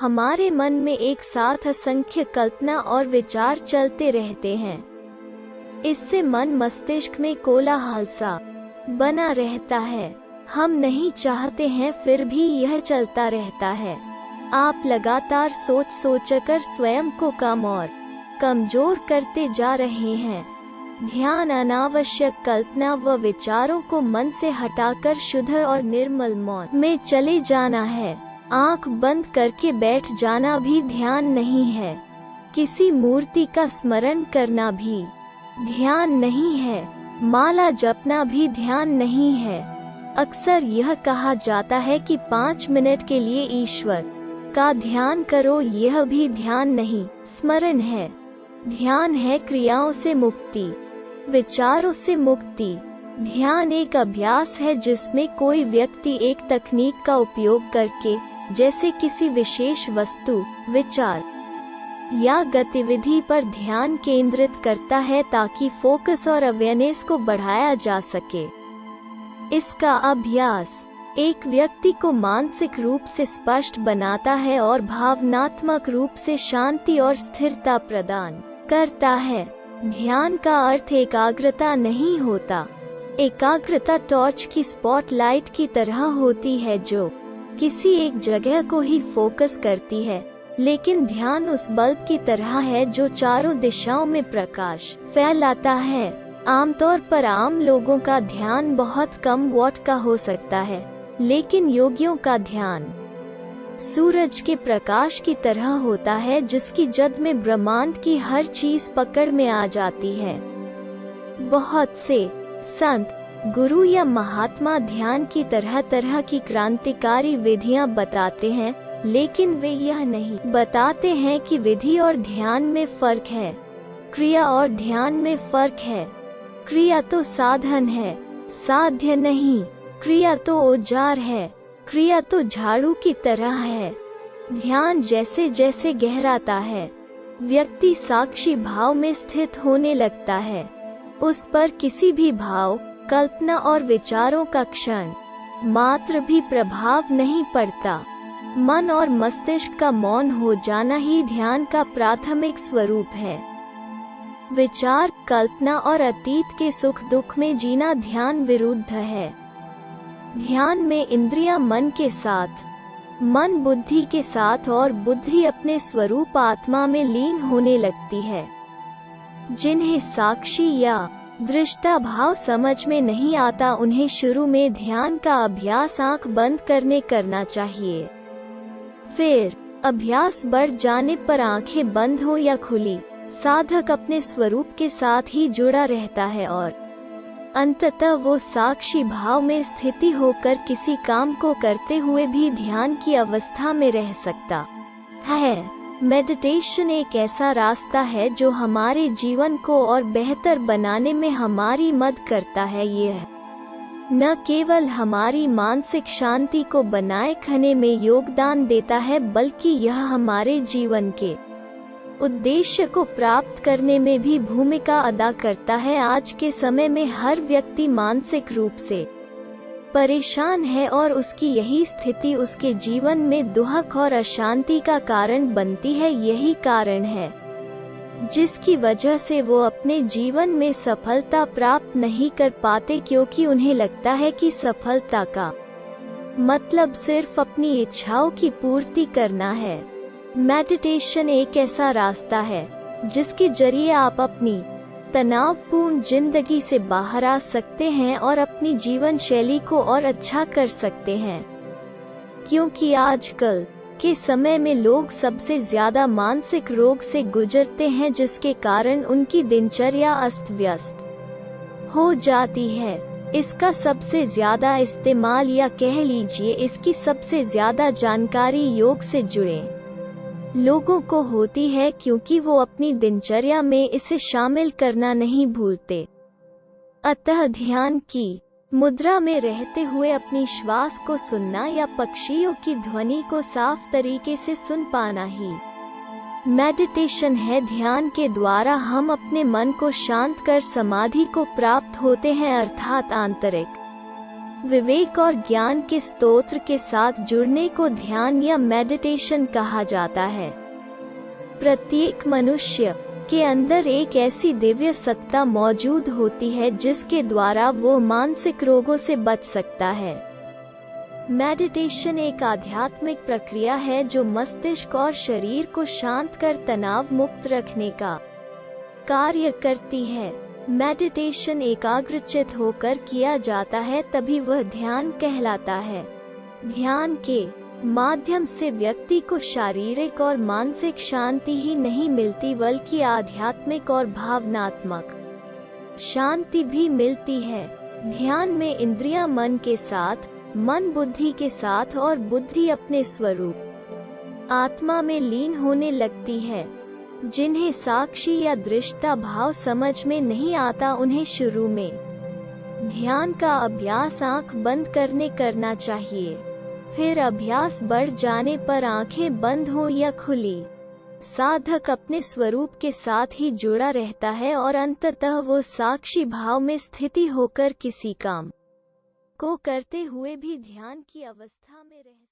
हमारे मन में एक साथ असंख्य कल्पना और विचार चलते रहते हैं। इससे मन मस्तिष्क में कोलाहल सा बना रहता है। हम नहीं चाहते हैं, फिर भी यह चलता रहता है। आप लगातार सोच सोचकर स्वयं को कम और कमजोर करते जा रहे हैं। ध्यान अनावश्यक कल्पना व विचारों को मन से हटाकर शुद्ध और निर्मल मौन में चले जाना है। आंख बंद करके बैठ जाना भी ध्यान नहीं है। किसी मूर्ति का स्मरण करना भी ध्यान नहीं है। माला जपना भी ध्यान नहीं है। अक्सर यह कहा जाता है कि 5 मिनट के लिए ईश्वर का ध्यान करो, यह भी ध्यान नहीं, स्मरण है। ध्यान है क्रियाओं से मुक्ति, विचारों से मुक्ति। ध्यान एक अभ्यास है जिसमें कोई व्यक्ति एक तकनीक का उपयोग करके, जैसे किसी विशेष वस्तु, विचार या गतिविधि पर ध्यान केंद्रित करता है ताकि फोकस और अवेयरनेस को बढ़ाया जा सके। इसका अभ्यास एक व्यक्ति को मानसिक रूप से स्पष्ट बनाता है और भावनात्मक रूप से शांति और स्थिरता प्रदान करता है। ध्यान का अर्थ एकाग्रता नहीं होता। एकाग्रता टॉर्च की स्पॉटलाइट की तरह होती है जो किसी एक जगह को ही फोकस करती है, लेकिन ध्यान उस बल्ब की तरह है जो चारों दिशाओं में प्रकाश फैलाता है। आमतौर पर आम लोगों का ध्यान बहुत कम वॉट का हो सकता है, लेकिन योगियों का ध्यान सूरज के प्रकाश की तरह होता है जिसकी जद में ब्रह्मांड की हर चीज पकड़ में आ जाती है। बहुत से संत, गुरु या महात्मा ध्यान की तरह तरह की क्रांतिकारी विधियां बताते हैं, लेकिन वे यह नहीं बताते हैं कि विधि और ध्यान में फर्क है, क्रिया और ध्यान में फर्क है। क्रिया तो साधन है, साध्य नहीं। क्रिया तो औजार है, क्रिया तो झाड़ू की तरह है। ध्यान जैसे जैसे गहराता है, व्यक्ति साक्षी भाव में स्थित होने लगता है। उस पर किसी भी भाव, कल्पना और विचारों का क्षण मात्र भी प्रभाव नहीं पड़ता। मन और मस्तिष्क का मौन हो जाना ही ध्यान का प्राथमिक स्वरूप है। विचार, कल्पना और अतीत के सुख दुख में जीना ध्यान विरुद्ध है। ध्यान में इंद्रियां मन के साथ, मन बुद्धि के साथ और बुद्धि अपने स्वरूप आत्मा में लीन होने लगती है। जिन्हें साक्षी या दृष्टा भाव समझ में नहीं आता, उन्हें शुरू में ध्यान का अभ्यास आंख बंद करना चाहिए। फिर अभ्यास बढ़ जाने पर आंखें बंद हो या खुली, साधक अपने स्वरूप के साथ ही जुड़ा रहता है और अंततः वो साक्षी भाव में स्थिति होकर किसी काम को करते हुए भी ध्यान की अवस्था में रह सकता है। मेडिटेशन एक ऐसा रास्ता है जो हमारे जीवन को और बेहतर बनाने में हमारी मदद करता है। यह न केवल हमारी मानसिक शांति को बनाए रखने में योगदान देता है, बल्कि यह हमारे जीवन के उद्देश्य को प्राप्त करने में भी भूमिका अदा करता है। आज के समय में हर व्यक्ति मानसिक रूप से परेशान है और उसकी यही स्थिति उसके जीवन में दुख और अशांति का कारण बनती है। यही कारण है जिसकी वजह से वो अपने जीवन में सफलता प्राप्त नहीं कर पाते, क्योंकि उन्हें लगता है कि सफलता का मतलब सिर्फ अपनी इच्छाओं की पूर्ति करना है। मेडिटेशन एक ऐसा रास्ता है जिसके जरिए आप अपनी तनावपूर्ण जिंदगी से बाहर आ सकते हैं और अपनी जीवन शैली को और अच्छा कर सकते हैं। क्योंकि आजकल के समय में लोग सबसे ज्यादा मानसिक रोग से गुजरते हैं, जिसके कारण उनकी दिनचर्या अस्त व्यस्त हो जाती है। इसका सबसे ज्यादा इस्तेमाल, या कह लीजिए इसकी सबसे ज्यादा जानकारी योग से जुड़े लोगों को होती है, क्योंकि वो अपनी दिनचर्या में इसे शामिल करना नहीं भूलते। अतः ध्यान की मुद्रा में रहते हुए अपनी श्वास को सुनना या पक्षियों की ध्वनि को साफ तरीके से सुन पाना ही मेडिटेशन है। ध्यान के द्वारा हम अपने मन को शांत कर समाधि को प्राप्त होते हैं, अर्थात आंतरिक विवेक और ज्ञान के स्तोत्र के साथ जुड़ने को ध्यान या मेडिटेशन कहा जाता है। प्रत्येक मनुष्य के अंदर एक ऐसी दिव्य सत्ता मौजूद होती है जिसके द्वारा वो मानसिक रोगों से बच सकता है। मेडिटेशन एक आध्यात्मिक प्रक्रिया है जो मस्तिष्क और शरीर को शांत कर तनाव मुक्त रखने का कार्य करती है। मेडिटेशन एकाग्रचित होकर किया जाता है तभी वह ध्यान कहलाता है। ध्यान के माध्यम से व्यक्ति को शारीरिक और मानसिक शांति ही नहीं मिलती बल्कि आध्यात्मिक और भावनात्मक शांति भी मिलती है। ध्यान में इंद्रियां मन के साथ, मन बुद्धि के साथ और बुद्धि अपने स्वरूप आत्मा में लीन होने लगती है। जिन्हें साक्षी या दृष्टा भाव समझ में नहीं आता उन्हें शुरू में ध्यान का अभ्यास आंख बंद करना चाहिए। फिर अभ्यास बढ़ जाने पर आंखें बंद हो या खुली, साधक अपने स्वरूप के साथ ही जुड़ा रहता है और अंततः वो साक्षी भाव में स्थिति होकर किसी काम को करते हुए भी ध्यान की अवस्था में रह